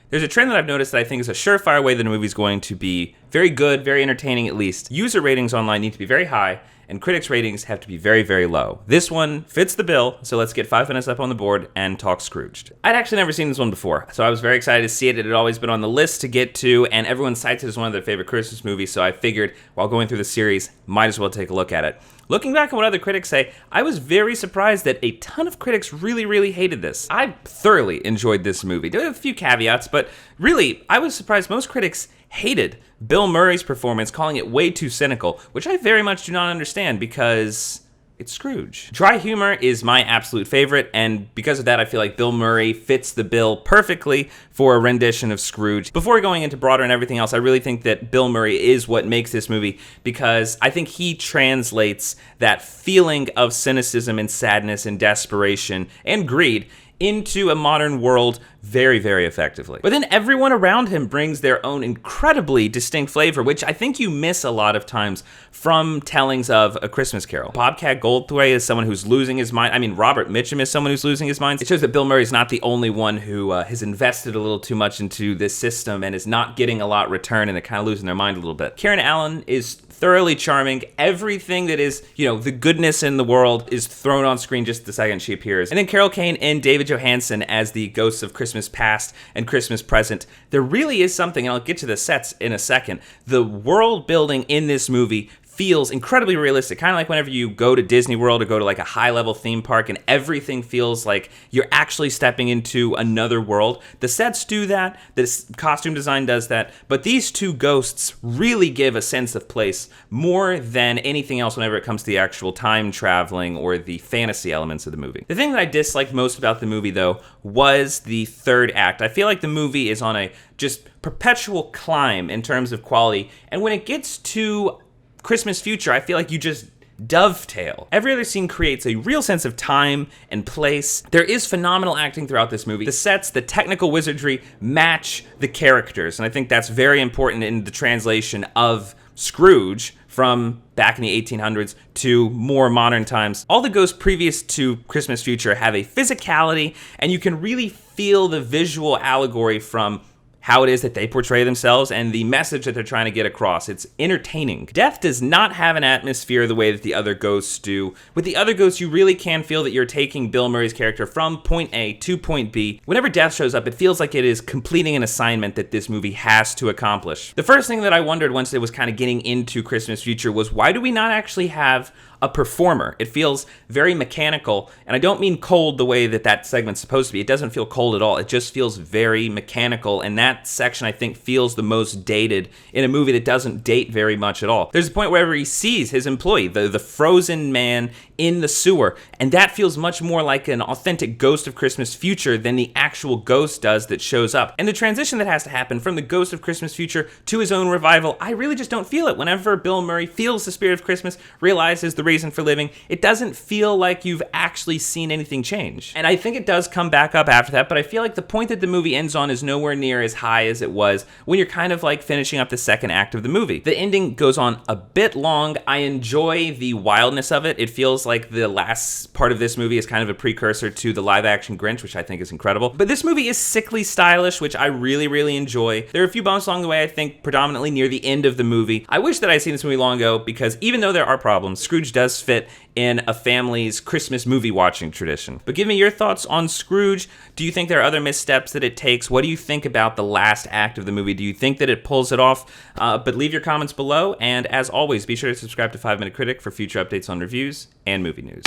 There's a trend that I've noticed that I think is a surefire way that a movie's going to be very good, very entertaining at least. User ratings online need to be very high, and critics' ratings have to be very, very low. This one fits the bill, so let's get 5 minutes up on the board and talk Scrooged. I'd actually never seen this one before, so I was very excited to see it. It had always been on the list to get to, and everyone cites it as one of their favorite Christmas movies, so I figured while going through the series, might as well take a look at it. Looking back at what other critics say, I was very surprised that a ton of critics really, really hated this. I thoroughly enjoyed this movie. There were a few caveats, but really, I was surprised most critics hated Bill Murray's performance, calling it way too cynical, which I very much do not understand because it's Scrooge. Dry humor is my absolute favorite, and because of that, I feel like Bill Murray fits the bill perfectly for a rendition of Scrooge. Before going into broader and everything else, I really think that Bill Murray is what makes this movie, because I think he translates that feeling of cynicism and sadness and desperation and greed into a modern world very, very effectively. But then everyone around him brings their own incredibly distinct flavor, which I think you miss a lot of times from tellings of A Christmas Carol. Bobcat Goldthwait is someone who's losing his mind. I mean, Robert Mitchum is someone who's losing his mind. It shows that Bill Murray's not the only one who has invested a little too much into this system and is not getting a lot return, and they're kind of losing their mind a little bit. Karen Allen is thoroughly charming. Everything that is, the goodness in the world is thrown on screen just the second she appears. And then Carol Kane and David Johansen as the ghosts of Christmas past and Christmas present. There really is something, and I'll get to the sets in a second. The world building in this movie feels incredibly realistic, kind of like whenever you go to Disney World or go to like a high-level theme park and everything feels like you're actually stepping into another world. The sets do that, the costume design does that, but these two ghosts really give a sense of place more than anything else whenever it comes to the actual time traveling or the fantasy elements of the movie. The thing that I disliked most about the movie, though, was the third act. I feel like the movie is on a just perpetual climb in terms of quality, and when it gets to Christmas Future, I feel like you just dovetail. Every other scene creates a real sense of time and place. There is phenomenal acting throughout this movie. The sets, the technical wizardry match the characters, and I think that's very important in the translation of Scrooge from back in the 1800s to more modern times. All the ghosts previous to Christmas Future have a physicality, and you can really feel the visual allegory from how it is that they portray themselves and the message that they're trying to get across. It's entertaining. Death does not have an atmosphere the way that the other ghosts do. With the other ghosts, you really can feel that you're taking Bill Murray's character from point A to point B. Whenever Death shows up, it feels like it is completing an assignment that this movie has to accomplish. The first thing that I wondered once it was kind of getting into Christmas Future was, why do we not actually have a performer? It feels very mechanical, and I don't mean cold the way that that segment's supposed to be. It doesn't feel cold at all. It just feels very mechanical, and that section I think feels the most dated in a movie that doesn't date very much at all. There's a point wherever he sees his employee, the frozen man in the sewer, and that feels much more like an authentic Ghost of Christmas Future than the actual ghost does that shows up. And the transition that has to happen from the Ghost of Christmas Future to his own revival, I really just don't feel it. Whenever Bill Murray feels the spirit of Christmas, realizes the reason for living, it doesn't feel like you've actually seen anything change. And I think it does come back up after that, but I feel like the point that the movie ends on is nowhere near as high as it was when you're kind of like finishing up the second act of the movie. The ending goes on a bit long. I enjoy the wildness of it. It feels like the last part of this movie is kind of a precursor to the live-action Grinch, which I think is incredible. But this movie is sickly stylish, which I really, really enjoy. There are a few bumps along the way, I think, predominantly near the end of the movie. I wish that I'd seen this movie long ago, because even though there are problems, Scrooge does fit in a family's Christmas movie watching tradition. But give me your thoughts on Scrooge. Do you think there are other missteps that it takes? What do you think about the last act of the movie? Do you think that it pulls it off? But leave your comments below, and as always, be sure to subscribe to 5 Minute Critic for future updates on reviews and movie news.